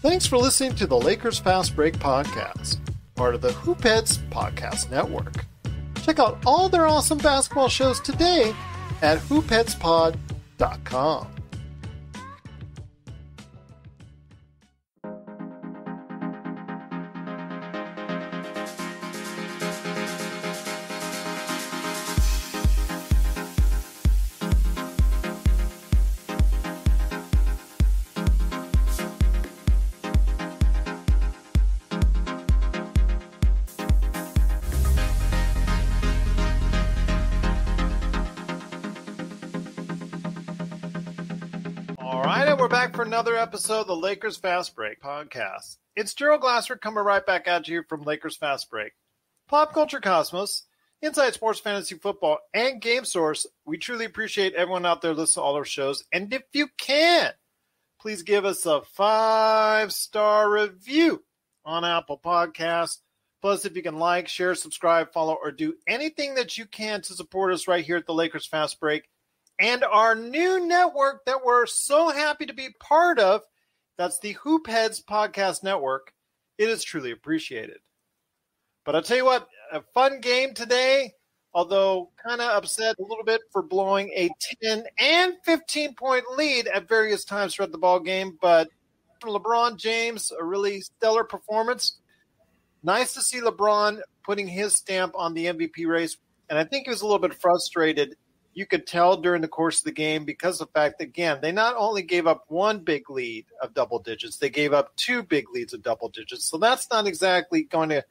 Thanks for listening to the Lakers Fast Break podcast, part of the Hoopheads Podcast Network. Check out all their awesome basketball shows today at hoopheadspod.com. For another episode of the Lakers Fast Break podcast. It's Gerald Glassford coming right back at you from Lakers Fast Break. Pop Culture Cosmos, Inside Sports Fantasy Football, and Game Source. We truly appreciate everyone out there listening to all our shows. And if you can, please give us a 5-star review on Apple Podcasts. Plus, if you can like, share, subscribe, follow, or do anything that you can to support us right here at the Lakers Fast Break. And our new network that we're so happy to be part of, that's the Hoopheads Podcast Network. It is truly appreciated. But I'll tell you what, a fun game today, although kind of upset a little bit for blowing a 10 and 15-point lead at various times throughout the ball game. But for LeBron James, a really stellar performance. Nice to see LeBron putting his stamp on the MVP race. And I think he was a little bit frustrated. You could tell during the course of the game because of the fact that, again, they not only gave up one big lead of double digits, they gave up two big leads of double digits. So that's not exactly going to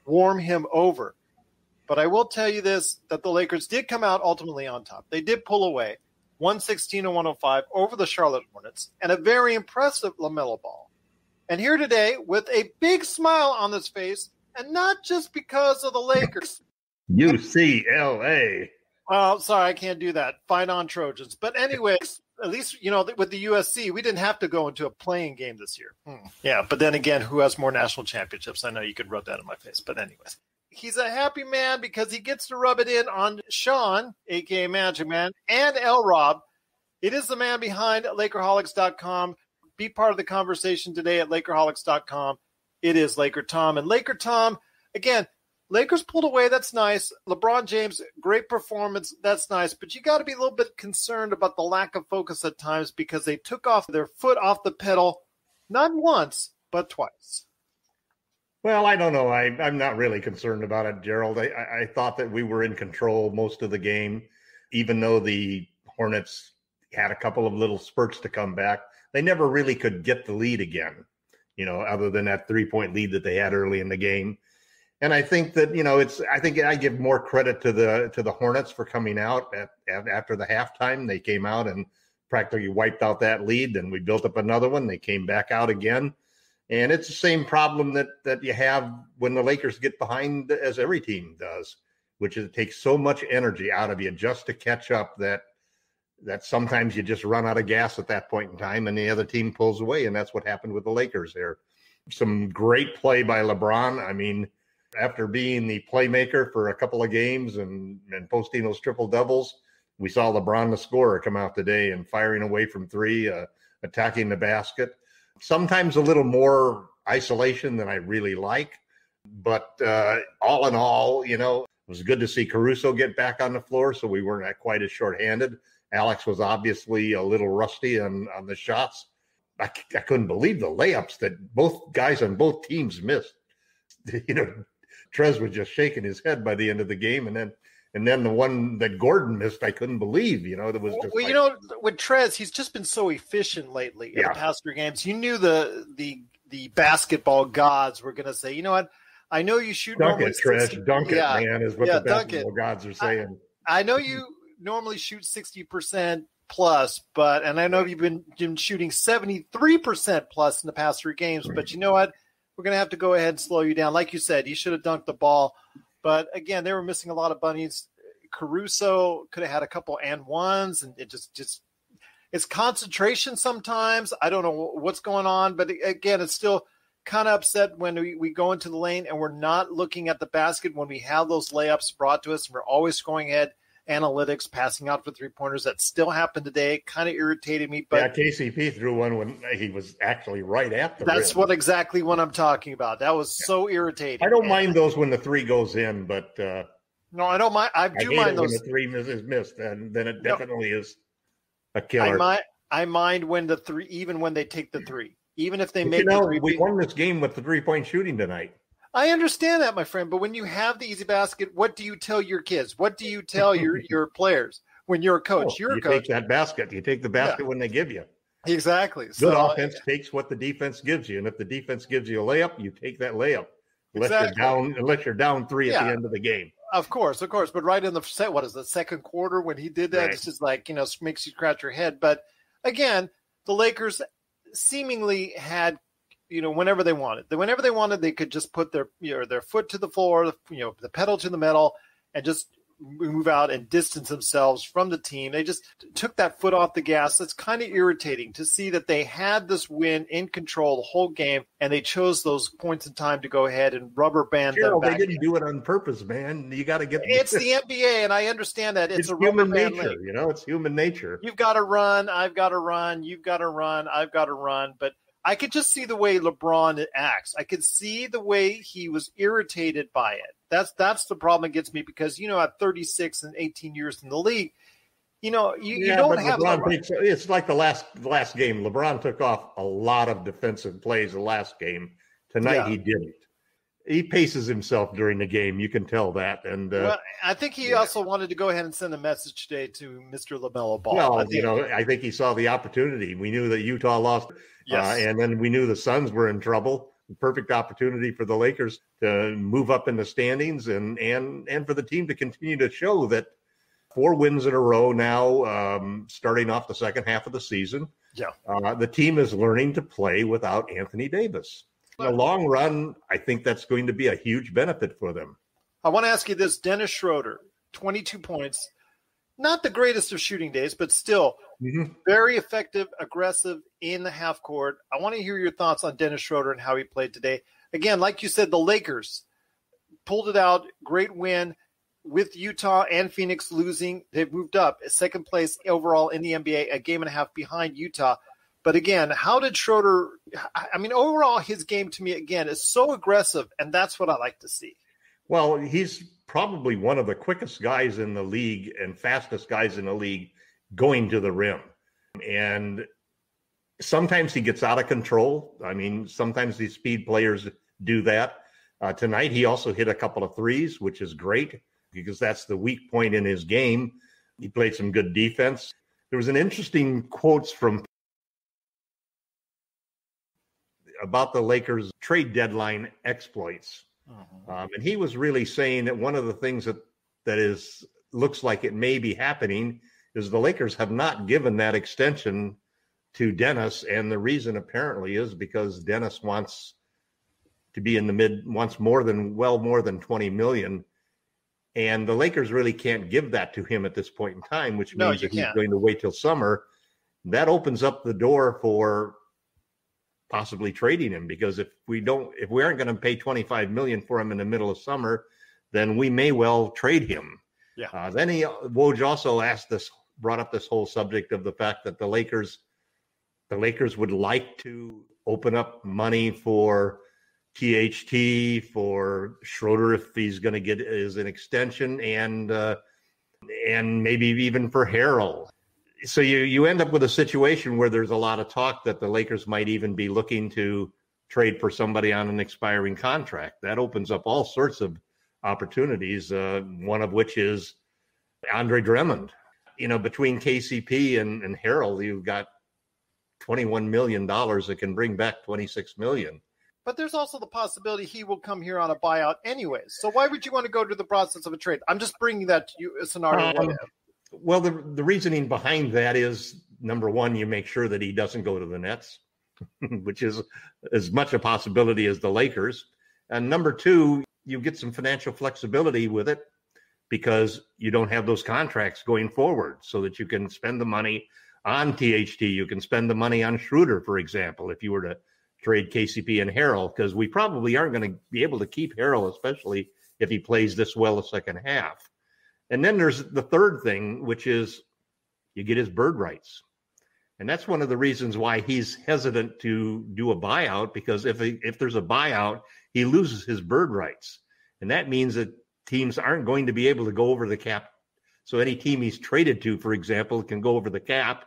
warm him over. But I will tell you this, that the Lakers did come out ultimately on top. They did pull away 116-105 over the Charlotte Hornets and a very impressive LaMelo Ball. And here today with a big smile on his face, and not just because of the Lakers. UCLA. Well, sorry, I can't do that. Fight on, Trojans. But anyways, at least, with the USC, we didn't have to go into a playing game this year. Yeah, but then again, who has more national championships? I know you could rub that in my face. But anyways, he's a happy man because he gets to rub it in on Sean, a.k.a. Magic Man, and LRob. It is the man behind Lakerholics.com. Be part of the conversation today at Lakerholics.com. It is LakerTom. And LakerTom, again, Lakers pulled away. That's nice. LeBron James, great performance. That's nice. But you got to be a little bit concerned about the lack of focus at times because they took off their foot off the pedal, not once, but twice. Well, I don't know. I'm not really concerned about it, Gerald. I thought that we were in control most of the game, even though the Hornets had a couple of little spurts to come back. They never really could get the lead again, other than that 3-point lead that they had early in the game. And I think that, I think I give more credit to the Hornets for coming out after the halftime. They came out and practically wiped out that lead. Then we built up another one. They came back out again. And it's the same problem that you have when the Lakers get behind, as every team does, which is it takes so much energy out of you just to catch up that sometimes you just run out of gas at that point in time and the other team pulls away. And that's what happened with the Lakers there. Some great play by LeBron. I mean, after being the playmaker for a couple of games and posting those triple doubles, we saw LeBron the scorer come out today and firing away from three, attacking the basket. Sometimes a little more isolation than I really like. But all in all, it was good to see Caruso get back on the floor, so we weren't quite as shorthanded. Alex was obviously a little rusty on the shots. I couldn't believe the layups that both guys on both teams missed. Trez was just shaking his head by the end of the game, and then the one that Gordon missed, I couldn't believe. It was just with Trez, he's just been so efficient lately in the past 3 games. You knew the basketball gods were going to say, you know what? I know you shoot dunk it, Trez, dunk it, man, is what the basketball gods are saying. I know you normally shoot 60% plus, and I know you've been shooting 73% plus in the past 3 games, but you know what? We're going to have to go ahead and slow you down. Like you said, you should have dunked the ball. But, again, they were missing a lot of bunnies. Caruso could have had a couple and ones, and it just it's concentration sometimes. I don't know what's going on. But, again, it's still kind of upset when we go into the lane and we're not looking at the basket when we have those layups brought to us and we're always going ahead analytics, passing out for three-pointers. That still happened today. It kind of irritated me. But yeah, KCP threw one when he was actually right at the rim. That's exactly what I'm talking about. That was so irritating. I don't mind those when the three goes in, but no, I don't mind. I do mind those. When the three is missed, and then it definitely is a killer. I mind when the three, even when they take the three, even if they make the three. We won this game with the 3-point shooting tonight. I understand that, my friend, but when you have the easy basket, what do you tell your kids? What do you tell your players when you're a coach? You're a coach. You take that basket. You take the basket when they give you. Exactly. Good offense takes what the defense gives you, and if the defense gives you a layup, you take that layup. Unless you're down 3 at the end of the game. Of course. But right in the second quarter when he did that, right. It's just like, makes you scratch your head. But again, the Lakers seemingly had, whenever they wanted, they could just put their foot to the floor, the pedal to the metal, and just move out and distance themselves from the team. They just took that foot off the gas. It's kind of irritating to see that they had this win in control the whole game, and they chose those points in time to go ahead and rubber band them back. They didn't do it on purpose, man. You got to get. It's the NBA, and I understand that it's a human rubber nature. League. It's human nature. You've got to run. I've got to run. You've got to run. I've got to run. But I could just see the way LeBron acts. I could see the way he was irritated by it. That's the problem that gets me because, at 36 and 18 years in the league, you don't have – it's like the last game. LeBron took off a lot of defensive plays the last game. Tonight he didn't. He paces himself during the game. You can tell that. And I think he also wanted to go ahead and send a message today to Mr. LaMelo Ball. Well, I think he saw the opportunity. We knew that Utah lost. Yes. And then we knew the Suns were in trouble. Perfect opportunity for the Lakers to move up in the standings and for the team to continue to show that 4 wins in a row now, starting off the second half of the season. Yeah. The team is learning to play without Anthony Davis. In the long run, I think that's going to be a huge benefit for them. I want to ask you this. Dennis Schroeder, 22 points. Not the greatest of shooting days, but still very effective, aggressive in the half court. I want to hear your thoughts on Dennis Schroeder and how he played today. Again, like you said, the Lakers pulled it out. Great win with Utah and Phoenix losing. They've moved up second place overall in the NBA, a game and a half behind Utah. But again, how did Schroeder – overall his game to me, again, is so aggressive, and that's what I like to see. Well, he's probably one of the quickest guys in the league and fastest guys in the league going to the rim. And sometimes he gets out of control. Sometimes these speed players do that. Tonight, he also hit a couple of threes, which is great because that's the weak point in his game. He played some good defense. There was an interesting quotes from about the Lakers trade deadline exploits. And he was really saying that one of the things that looks like it may be happening is the Lakers have not given that extension to Dennis. And the reason apparently is because Dennis wants to be wants more than $20 million. And the Lakers really can't give that to him at this point in time, which means that he's going to wait till summer. That opens up the door for possibly trading him, because if we aren't going to pay $25 million for him in the middle of summer, then we may well trade him. Yeah. Then Woj also brought up this whole subject of the fact that the Lakers would like to open up money for THT, for Schroeder if he's going to get an extension, and maybe even for Harrell. So you end up with a situation where there's a lot of talk that the Lakers might even be looking to trade for somebody on an expiring contract. That opens up all sorts of opportunities, one of which is Andre Drummond. Between KCP and Harrell, you've got $21 million that can bring back $26 million. But there's also the possibility he will come here on a buyout anyways. So why would you want to go to the process of a trade? I'm just bringing that to you, a scenario. Well, the reasoning behind that is, number one, you make sure that he doesn't go to the Nets, which is as much a possibility as the Lakers. And number two, you get some financial flexibility with it because you don't have those contracts going forward, so that you can spend the money on THT. You can spend the money on Schroeder, for example, if you were to trade KCP and Harrell, because we probably aren't going to be able to keep Harrell, especially if he plays this well the second half. And then there's the third thing, which is you get his bird rights. And that's one of the reasons why he's hesitant to do a buyout, because if there's a buyout, he loses his bird rights. And that means that teams aren't going to be able to go over the cap. So any team he's traded to, for example, can go over the cap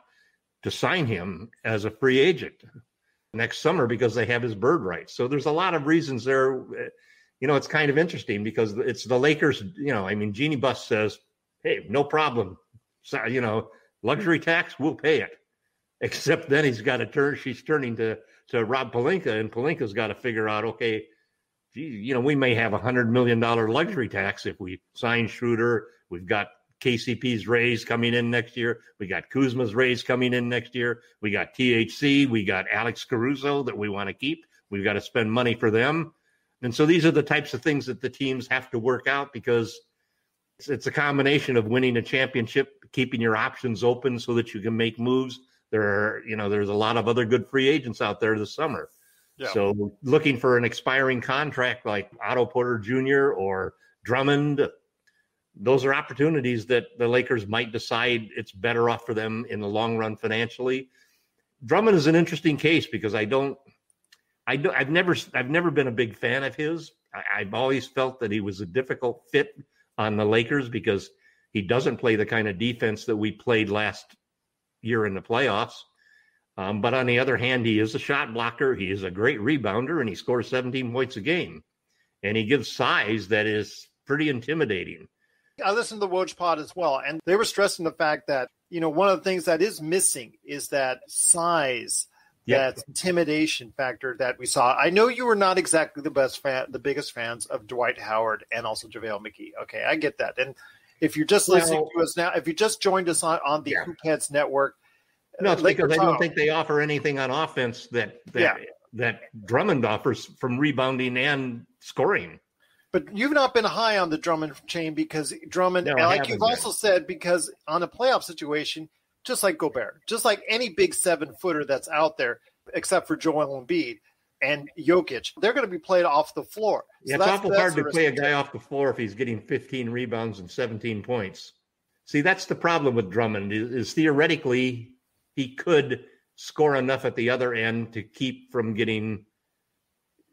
to sign him as a free agent next summer because they have his bird rights. So there's a lot of reasons there. It's kind of interesting because it's the Lakers. Jeannie Buss says, hey, no problem. So, luxury tax, we'll pay it. Except then she's turning to Rob Pelinka, and Pelinka's got to figure out, okay, we may have $100 million luxury tax if we sign Schroeder. We've got KCP's raise coming in next year. We got Kuzma's raise coming in next year. We got THC. We got Alex Caruso that we want to keep. We've got to spend money for them. And so these are the types of things that the teams have to work out, because it's a combination of winning a championship, keeping your options open so that you can make moves. There's a lot of other good free agents out there this summer. Yeah. So looking for an expiring contract like Otto Porter Jr. or Drummond, those are opportunities that the Lakers might decide it's better off for them in the long run financially. Drummond is an interesting case because I've never been a big fan of his. I've always felt that he was a difficult fit on the Lakers because he doesn't play the kind of defense that we played last year in the playoffs. But on the other hand, he is a shot blocker. He is a great rebounder, and he scores 17 points a game. And he gives size that is pretty intimidating. I listened to the Woj pod as well, and they were stressing the fact that, one of the things that is missing is that size, that intimidation factor that we saw. I know you were not exactly the biggest fans of Dwight Howard and also JaVale McGee. Okay, I get that. And if you're just listening to us now, if you just joined us on the Hoop Heads Network, no, it's because I don't think they offer anything on offense that Drummond offers from rebounding and scoring. But you've not been high on the Drummond chain because Drummond, like you've also said, because on a playoff situation, just like Gobert, just like any big 7-footer that's out there, except for Joel Embiid and Jokic, they're going to be played off the floor. So it's awful hard to play a guy off the floor if he's getting 15 rebounds and 17 points. See, that's the problem with Drummond is theoretically he could score enough at the other end to keep from getting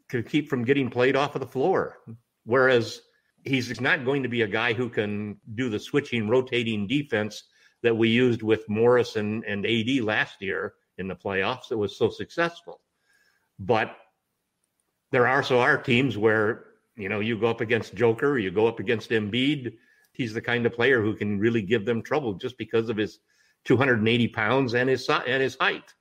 played off of the floor. Whereas he's not going to be a guy who can do the switching, rotating defense that we used with Morris and AD last year in the playoffs that was so successful. But there also are teams where, you go up against Joker, you go up against Embiid. He's the kind of player who can really give them trouble just because of his 280 pounds and his height.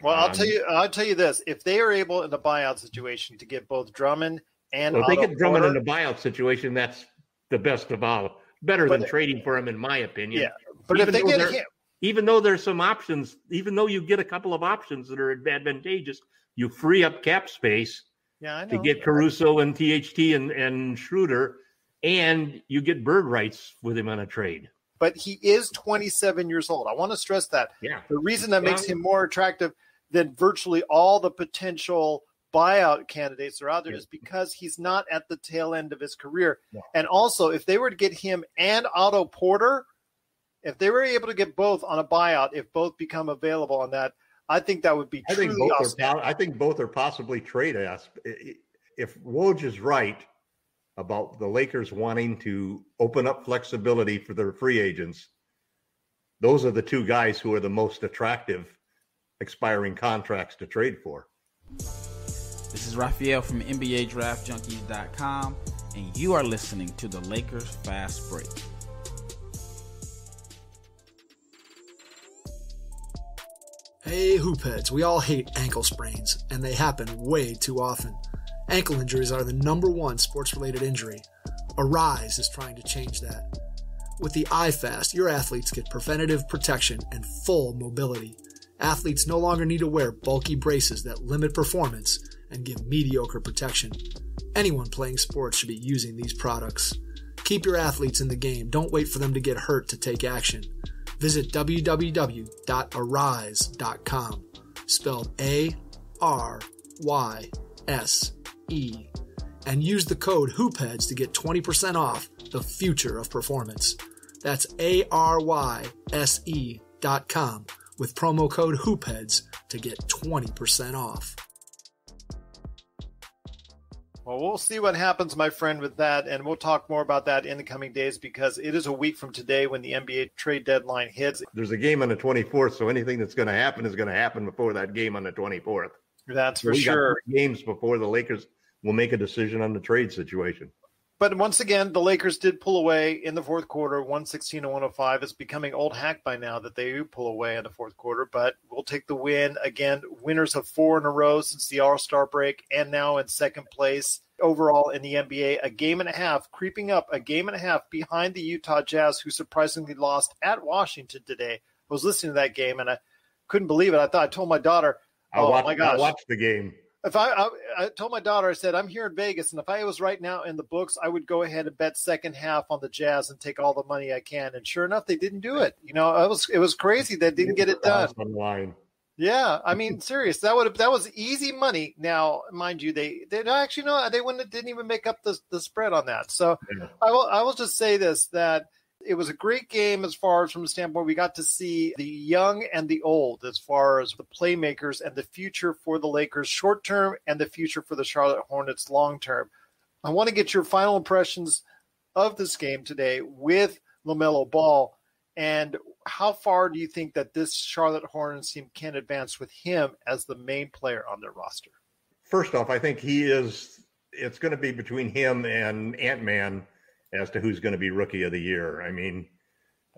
Well, I'll tell you this: if they are able in the buyout situation to get both Drummond and if they get Drummond in the buyout situation, that's the best of all. Better than trading for him, in my opinion. Yeah, but if they get him, even though there's some options, even though you get a couple of options that are advantageous, you free up cap space. Yeah, I know. To get Caruso and THT and Schroeder, and you get bird rights with him on a trade. But he is 27 years old. I want to stress that. Yeah. The reason that makes him more attractive than virtually all the potential buyout candidates that are out there is because he's not at the tail end of his career. Yeah. And also, if they were to get him and Otto Porter, if they were able to get both on a buyout, if both become available on that, I think that would be truly awesome. I think both are possibly trade asks. If Woj is right about the Lakers wanting to open up flexibility for their free agents, those are the two guys who are the most attractive expiring contracts to trade for. This is Raphael from NBADraftJunkies.com, and you are listening to the Lakers Fast Break. Hey, hoopheads, we all hate ankle sprains, and they happen way too often. Ankle injuries are the #1 sports-related injury. Arise is trying to change that. With the iFast, your athletes get preventative protection and full mobility. Athletes no longer need to wear bulky braces that limit performance and give mediocre protection. Anyone playing sports should be using these products. Keep your athletes in the game. Don't wait for them to get hurt to take action. Visit www.arise.com, spelled ARYSE, and use the code HOOPHEADS to get 20% off the future of performance. That's ARYSE.com with promo code HOOPHEADS to get 20% off. Well, we'll see what happens, my friend, with that, and we'll talk more about that in the coming days because it is a week from today when the NBA trade deadline hits. There's a game on the 24th, so anything that's going to happen is going to happen before that game on the 24th. That's for sure. Got games before the Lakers will make a decision on the trade situation. But once again, the Lakers did pull away in the fourth quarter, 116-105. It's becoming old hack by now that they do pull away in the fourth quarter, but we'll take the win. Again, winners of 4 in a row since the All-Star break, and now in second place overall in the NBA. A game and a half, creeping up a game and a half behind the Utah Jazz, who surprisingly lost at Washington today. I was listening to that game, and I couldn't believe it. I told my daughter, my gosh. I watched the game. If I told my daughter, I said, I'm here in Vegas, and if I was right now in the books, I would go ahead and bet second half on the Jazz and take all the money I can. And sure enough, they didn't do it. You know, it was crazy they didn't get it done. Online. Yeah, I mean, serious. That was easy money. Now, mind you, they actually no, they didn't even make up the spread on that. So yeah. I will just say this, that it was a great game as far as from the standpoint we got to see the young and the old as far as the playmakers and the future for the Lakers short term and the future for the Charlotte Hornets long term. I want to get your final impressions of this game today with LaMelo Ball, and how far do you think that this Charlotte Hornets team can advance with him as the main player on their roster? First off, I think it's going to be between him and Ant-Man as to who's going to be Rookie of the Year. I mean,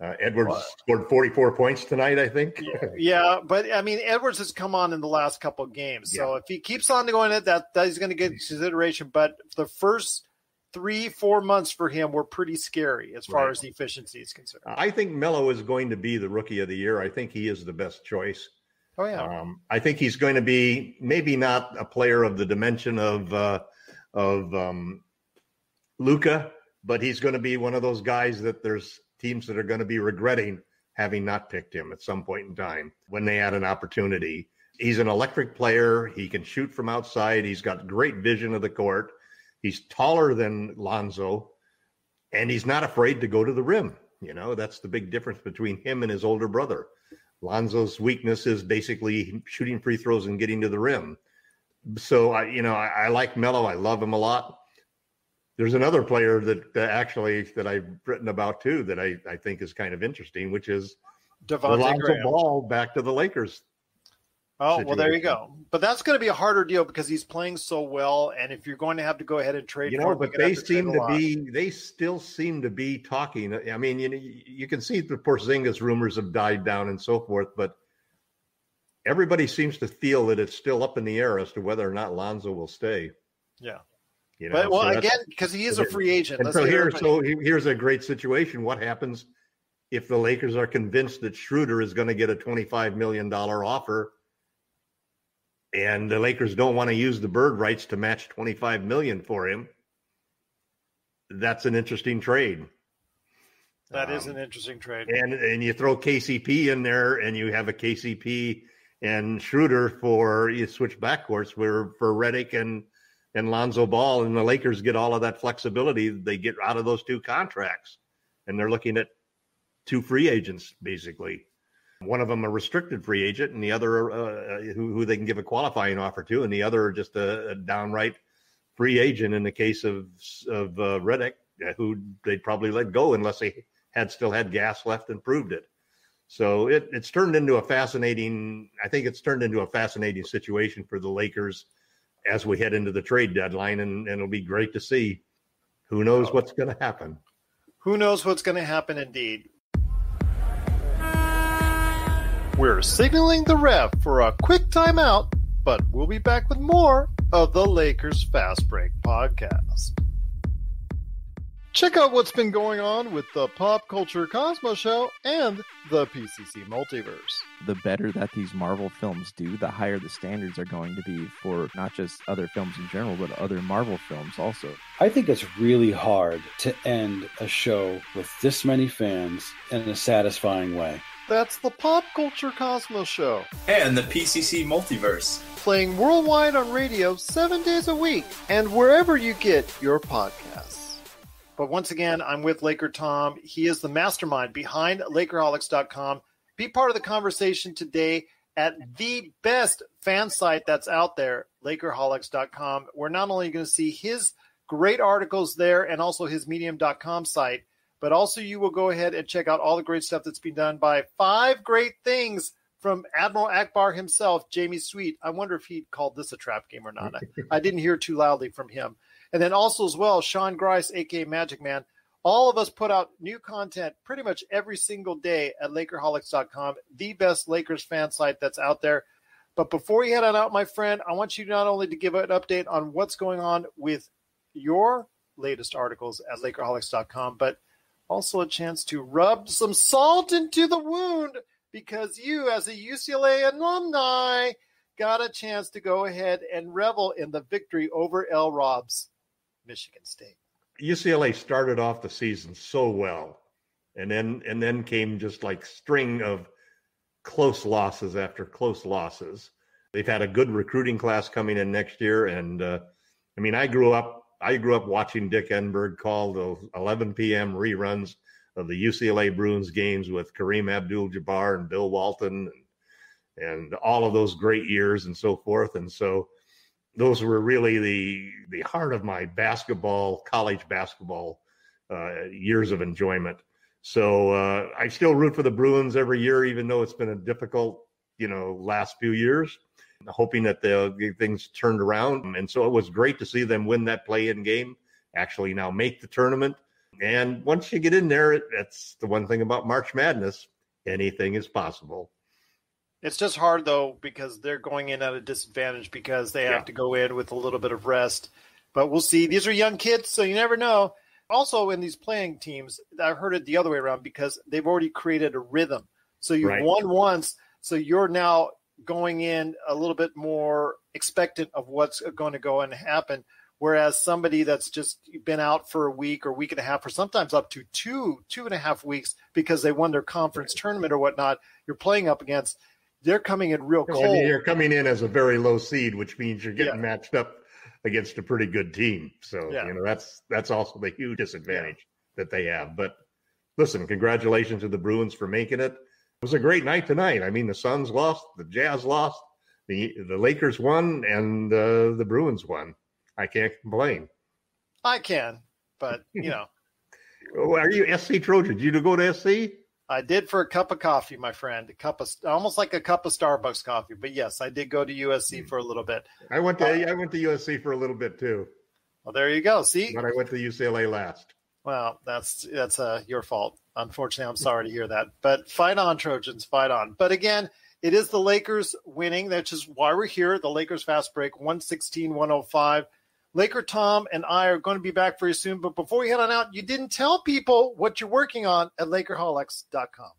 Edwards scored 44 points tonight, I think. Yeah, but, I mean, Edwards has come on in the last couple of games. So if he keeps on going at that he's going to get consideration. But the first 3-4 months for him were pretty scary as far as the efficiency is concerned. I think Melo is going to be the Rookie of the Year. I think he is the best choice. Oh, yeah. I think he's going to be maybe not a player of the dimension of Luka, but he's going to be one of those guys that there's teams that are going to be regretting having not picked him at some point in time when they had an opportunity. He's an electric player. He can shoot from outside. He's got great vision of the court. He's taller than Lonzo, and he's not afraid to go to the rim. You know, that's the big difference between him and his older brother. Lonzo's weakness is basically shooting free throws and getting to the rim. So, I like Melo. I love him a lot. There's another player that I've written about too that I think is kind of interesting, which is Lonzo Ball back to the Lakers. Oh, well, there you go. But that's going to be a harder deal because he's playing so well, and if you're going to have to go ahead and trade, but they still seem to be talking. I mean, you can see the Porzingis rumors have died down and so forth, but everybody seems to feel that it's still up in the air as to whether or not Lonzo will stay. Yeah. Again, because he is a free agent. And here's a great situation. What happens if the Lakers are convinced that Schroeder is going to get a $25 million offer, and the Lakers don't want to use the bird rights to match $25 million for him? That's an interesting trade. That is an interesting trade. And you throw KCP in there, and you have a KCP and Schroeder you switch backcourts for Redick and Lonzo Ball, and the Lakers get all of that flexibility they get out of those two contracts. And they're looking at two free agents, basically. One of them a restricted free agent, and the other who they can give a qualifying offer to, and the other just a downright free agent in the case of Redick, who they'd probably let go unless they still had gas left and proved it. So it's turned into a fascinating situation for the Lakers as we head into the trade deadline, and it'll be great to see. Who knows what's going to happen? Who knows what's going to happen indeed. We're signaling the ref for a quick timeout, but we'll be back with more of the Lakers Fast Break podcast. Check out what's been going on with the Pop Culture Cosmos Show and the PCC Multiverse. The better that these Marvel films do, the higher the standards are going to be for not just other films in general, but other Marvel films also. I think it's really hard to end a show with this many fans in a satisfying way. That's the Pop Culture Cosmos Show. And the PCC Multiverse. Playing worldwide on radio 7 days a week and wherever you get your podcasts. But once again, I'm with LakerTom. He is the mastermind behind Lakerholics.com. Be part of the conversation today at the best fan site that's out there, Lakerholics.com. We're not only going to see his great articles there and also his Medium.com site, but also you will go ahead and check out all the great stuff that's been done by 5 great things from Admiral Akbar himself, Jamie Sweet. I wonder if he called this a trap game or not. I didn't hear too loudly from him. And then also as well, Sean Grice, a.k.a. Magic Man. All of us put out new content pretty much every single day at Lakerholics.com, the best Lakers fan site that's out there. But before you head on out, my friend, I want you not only to give an update on what's going on with your latest articles at Lakerholics.com, but also a chance to rub some salt into the wound because you, as a UCLA alumni, got a chance to go ahead and revel in the victory over LRob's Michigan State. UCLA started off the season so well, and then came just like string of close losses after close losses. They've had a good recruiting class coming in next year, and I grew up watching Dick Enberg call the 11 p.m. reruns of the UCLA Bruins games with Kareem Abdul-Jabbar and Bill Walton and all of those great years and so forth. And so those were really the heart of my college basketball years of enjoyment. So I still root for the Bruins every year, even though it's been a difficult, last few years, hoping that they'll get things turned around. And so it was great to see them win that play-in game, actually now make the tournament. And once you get in there, that's the one thing about March Madness. Anything is possible. It's just hard, though, because they're going in at a disadvantage because they have to go in with a little bit of rest. But we'll see. These are young kids, so you never know. Also, in these playing teams, I've heard it the other way around because they've already created a rhythm. So you've won once, so you're now going in a little bit more expectant of what's going to go and happen, whereas somebody that's just been out for a week or week and a half or sometimes up to two and a half weeks because they won their conference tournament or whatnot, you're playing up against – they're coming in real cold. Well, you're coming in as a very low seed, which means you're getting matched up against a pretty good team. So, that's also the huge disadvantage that they have. But listen, congratulations to the Bruins for making it. It was a great night tonight. I mean, the Suns lost, the Jazz lost, the Lakers won, and the Bruins won. I can't complain. I can, but, Are you SC Trojan? Did you go to SC? I did for a cup of coffee, my friend. Almost like a cup of Starbucks coffee. But yes, I did go to USC for a little bit. I went to USC for a little bit too. Well, there you go. See, but I went to UCLA last. Well, that's your fault. Unfortunately, I'm sorry to hear that. But fight on, Trojans, fight on. But again, it is the Lakers winning. That's just why we're here. The Lakers Fast Break, 116-105. LakerTom and I are going to be back very soon. But before we head on out, you didn't tell people what you're working on at Lakerholics.com.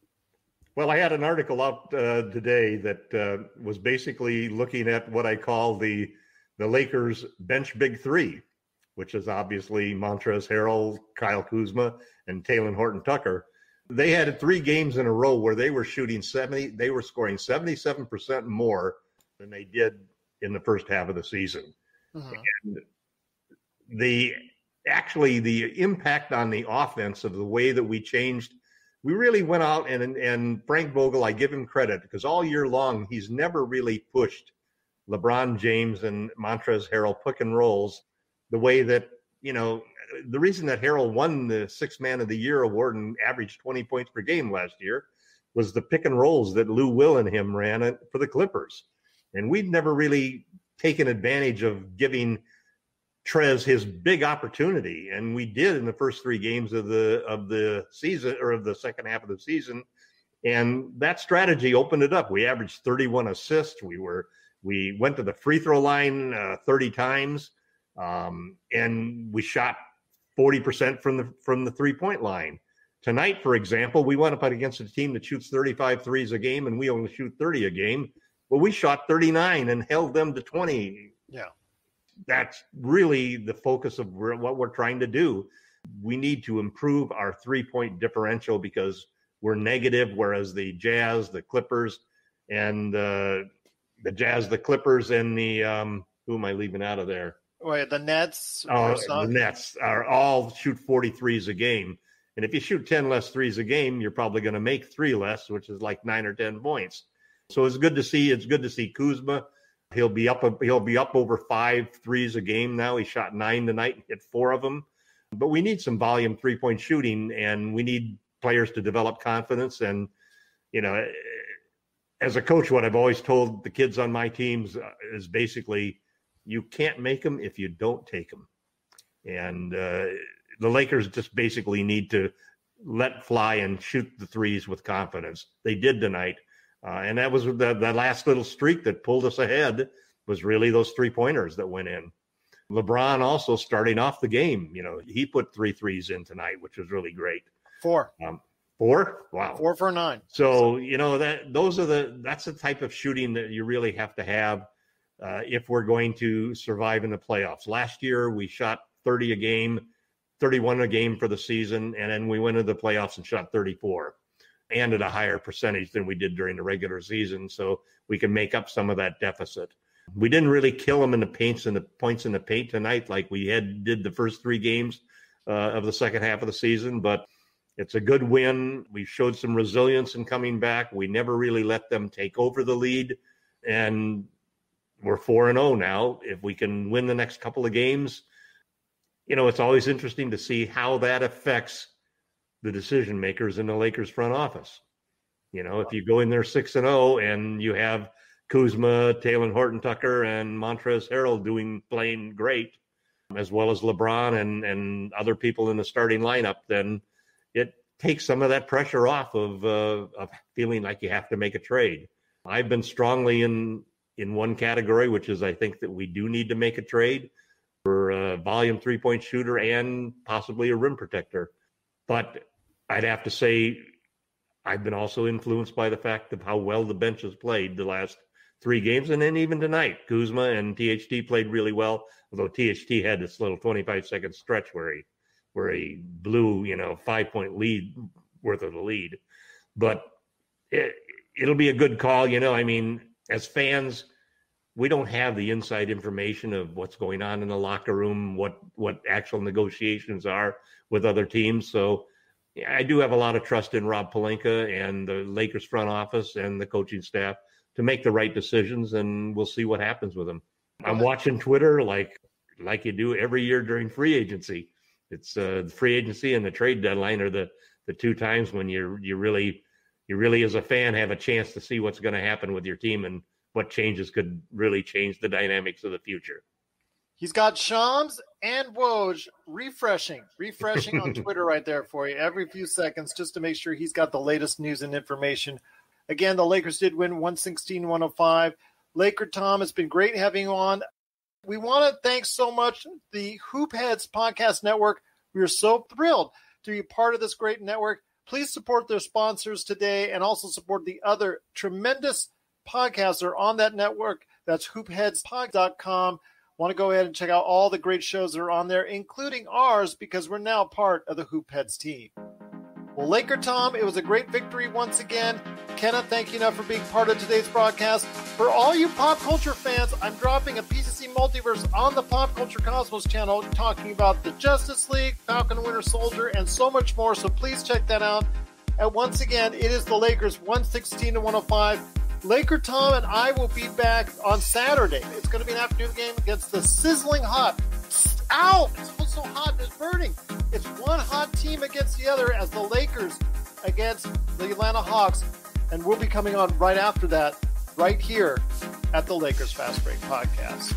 Well, I had an article out today that was basically looking at what I call the Lakers bench big three, which is obviously Montrezl Harrell, Kyle Kuzma, and Talen Horton-Tucker. They had 3 games in a row where they were shooting they were scoring 77% more than they did in the first half of the season. Mm-hmm. And the impact on the offense of the way that we changed, we really went out and Frank Vogel, I give him credit because all year long, he's never really pushed LeBron James and Montrezl Harrell pick and rolls the way that, the reason that Harrell won the 6th Man of the Year award and averaged 20 points per game last year was the pick and rolls that Lou Will and him ran for the Clippers. And we'd never really taken advantage of giving Trez his big opportunity, and we did in the first 3 games of the season or of the second half of the season, and that strategy opened it up. We averaged 31 assists. We went to the free throw line 30 times, and we shot 40% from the 3-point line. Tonight, for example, we went up against a team that shoots 35 threes a game, and we only shoot 30 a game. Well, we shot 39 and held them to 20. Yeah. That's really the focus of what we're trying to do. We need to improve our 3-point differential because we're negative, whereas the Jazz, the Clippers, and the who am I leaving out of there? Wait, the Nets? The Nets are all shoot 43s a game. And if you shoot 10 less threes a game, you're probably going to make 3 less, which is like 9 or 10 points. So it's good to see. It's good to see Kuzma. He'll be up over 5 threes a game now. He shot 9 tonight and hit 4 of them. But we need some volume 3-point shooting, and we need players to develop confidence. And, you know, as a coach, what I've always told the kids on my teams is basically, you can't make them if you don't take them. And the Lakers just basically need to let fly and shoot the threes with confidence. They did tonight. And that was the last little streak that pulled us ahead, was really those 3-pointers that went in. LeBron also starting off the game, you know, he put 3 threes in tonight, which was really great. 4. 4? Wow. 4 for 9. So, you know, that's the type of shooting that you really have to have if we're going to survive in the playoffs. Last year, we shot 30 a game, 31 a game for the season, and then we went into the playoffs and shot 34, and at a higher percentage than we did during the regular season, so we can make up some of that deficit. We didn't really kill them in the points in the paint tonight like we did the first 3 games of the second half of the season, but it's a good win. We showed some resilience in coming back. We never really let them take over the lead, and we're 4-0 now. If we can win the next couple of games, you know, it's always interesting to see how that affects the decision makers in the Lakers front office. You know, if you go in there 6-0 and you have Kuzma, Talen Horton-Tucker, and Montrezl Harrell playing great, as well as LeBron and other people in the starting lineup, then it takes some of that pressure off of feeling like you have to make a trade. I've been strongly in one category, which is I think that we do need to make a trade for a volume 3-point shooter and possibly a rim protector. But I'd have to say I've been also influenced by the fact of how well the bench has played the last 3 games. And then even tonight, Kuzma and THT played really well, although THT had this little 25-second stretch where he blew, 5-point lead worth of the lead. But it'll be a good call. I mean, as fans, we don't have the inside information of what's going on in the locker room, what actual negotiations are with other teams. So I do have a lot of trust in Rob Pelinka and the Lakers front office and the coaching staff to make the right decisions, and we'll see what happens with them. I'm watching Twitter like you do every year during free agency. It's the free agency and the trade deadline are the 2 times when you really as a fan have a chance to see what's going to happen with your team and what changes could really change the dynamics of the future. He's got Shams and Woj refreshing on Twitter right there for you every few seconds just to make sure he's got the latest news and information. Again, the Lakers did win 116-105. LakerTom, it's been great having you on. We want to thank so much the Hoopheads Podcast Network. We are so thrilled to be part of this great network. Please support their sponsors today and also support the other tremendous podcasts that are on that network. That's hoopheadspod.com. Want to go ahead and check out all the great shows that are on there, including ours, because we're now part of the Hoopheads team. Well, LakerTom, it was a great victory once again. Cannot thank you enough for being part of today's broadcast. For all you pop culture fans, I'm dropping a PCC Multiverse on the Pop Culture Cosmos channel talking about the Justice League, Falcon and Winter Soldier, and so much more. So please check that out. And once again, it is the Lakers 116-105. LakerTom and I will be back on Saturday. It's going to be an afternoon game against the sizzling hot. Ow! It's so hot it's burning. It's one hot team against the other as the Lakers against the Atlanta Hawks. And we'll be coming on right after that, right here at the Lakers Fast Break Podcast.